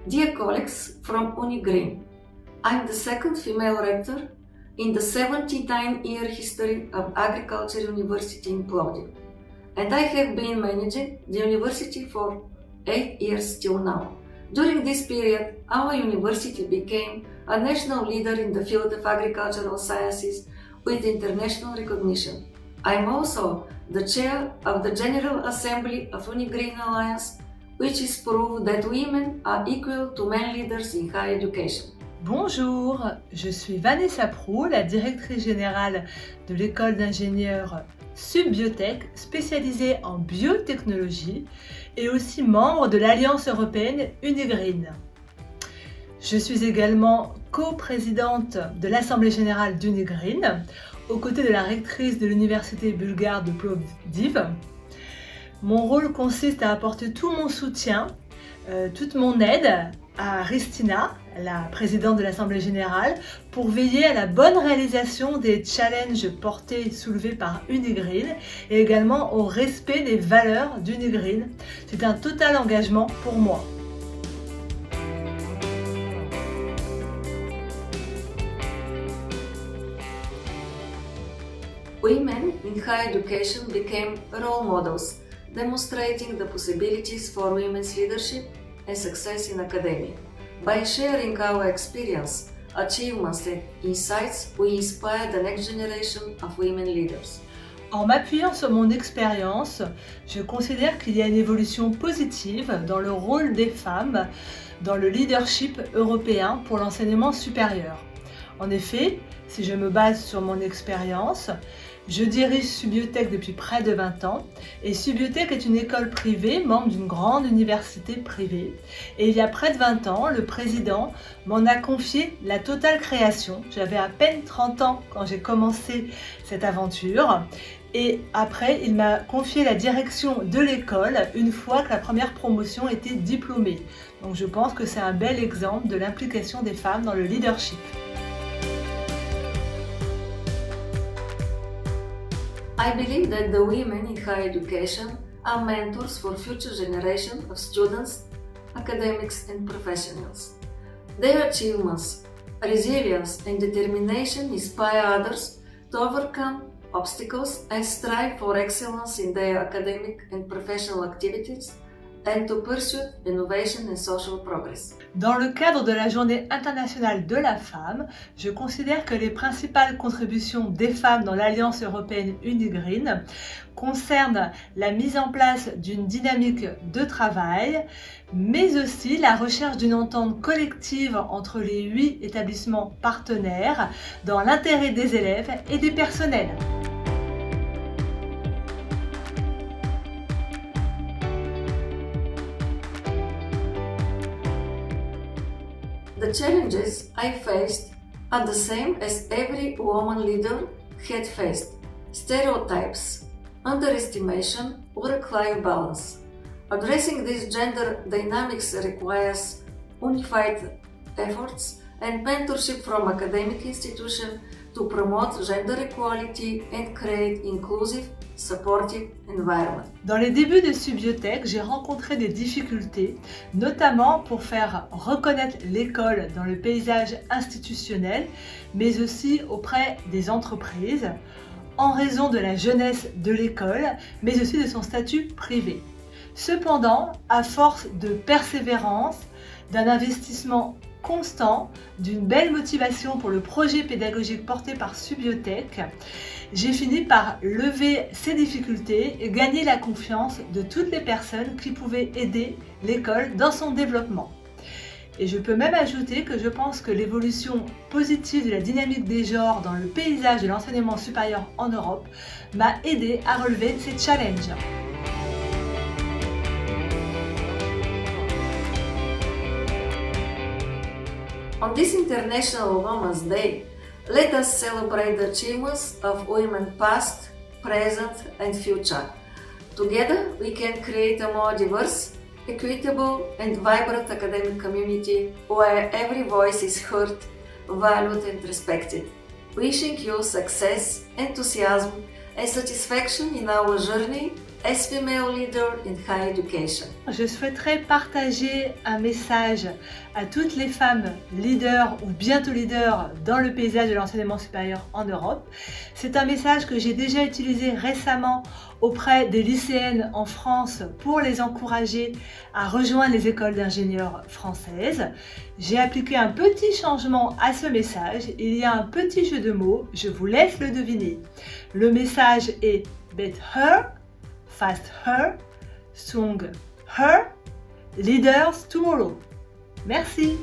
Dear colleagues from UniGreen, I'm the second female rector in the 79-year history of Agriculture University in Plovdiv, and I have been managing the university for 8 years till now. During this period, our university became a national leader in the field of agricultural sciences with international recognition. I'm also the chair of the General Assembly of UniGreen Alliance, which is proof that women are equal to men leaders in higher education. Bonjour, je suis Vanessa Prou, la directrice générale de l'école d'ingénieurs Subbiotech spécialisée en biotechnologie et aussi membre de l'Alliance européenne UniGreen. Je suis également coprésidente de l'Assemblée générale d'UniGreen aux côtés de la rectrice de l'Université bulgare de Plovdiv. Mon rôle consiste à apporter tout mon soutien, toute mon aide à Ristina, la présidente de l'Assemblée générale, pour veiller à la bonne réalisation des challenges soulevés par UniGreen et également au respect des valeurs d'UniGreen. C'est un total engagement pour moi. Women in higher education became role models, demonstrating the possibilities for women's leadership and success in academia. By sharing our experience, achievements and insights, we inspire the next generation of women leaders. En m'appuyant sur mon expérience, je considère qu'il y a une évolution positive dans le rôle des femmes dans le leadership européen pour l'enseignement supérieur. En effet, si je me base sur mon expérience, je dirige Subbiotech depuis près de 20 ans et Subbiotech est une école privée, membre d'une grande université privée. Et il y a près de 20 ans, le président m'en a confié la totale création. J'avais à peine 30 ans quand j'ai commencé cette aventure et après, il m'a confié la direction de l'école une fois que la première promotion était diplômée. Donc je pense que c'est un bel exemple de l'implication des femmes dans le leadership. I believe that the women in higher education are mentors for future generation of students, academics and professionals. Their achievements, resilience and determination inspire others to overcome obstacles and strive for excellence in their academic and professional activities and to pursue innovation and social progress. Dans le cadre de la Journée internationale de la femme, je considère que les principales contributions des femmes dans l'Alliance européenne UniGreen concernent la mise en place d'une dynamique de travail, mais aussi la recherche d'une entente collective entre les 8 établissements partenaires dans l'intérêt des élèves et des personnels. The challenges I faced are the same as every woman leader had faced: stereotypes, underestimation, work-life balance. Addressing these gender dynamics requires unified efforts and mentorship from academic institutions to promote gender equality and create inclusive, supportive environment. Dans les débuts de Subbiotech, j'ai rencontré des difficultés, notamment pour faire reconnaître l'école dans le paysage institutionnel, mais aussi auprès des entreprises, en raison de la jeunesse de l'école, mais aussi de son statut privé. Cependant, à force de persévérance, d'un investissement constant, d'une belle motivation pour le projet pédagogique porté par Subbiotech, j'ai fini par lever ces difficultés et gagner la confiance de toutes les personnes qui pouvaient aider l'école dans son développement. Et je peux même ajouter que je pense que l'évolution positive de la dynamique des genres dans le paysage de l'enseignement supérieur en Europe m'a aidé à relever ces challenges. On this International Women's Day, let us celebrate the achievements of women past, present and future. Together we can create a more diverse, equitable and vibrant academic community where every voice is heard, valued and respected. Wishing you success, enthusiasm and satisfaction in our journey as female leader in higher education. Je souhaiterais partager un message à toutes les femmes leaders ou bientôt leaders dans le paysage de l'enseignement supérieur en Europe. C'est un message que j'ai déjà utilisé récemment auprès des lycéennes en France pour les encourager à rejoindre les écoles d'ingénieurs françaises. J'ai appliqué un petit changement à ce message. Il y a un petit jeu de mots, je vous laisse le deviner. Le message est Bet her, Fast her, Strong her, Leaders tomorrow. Merci.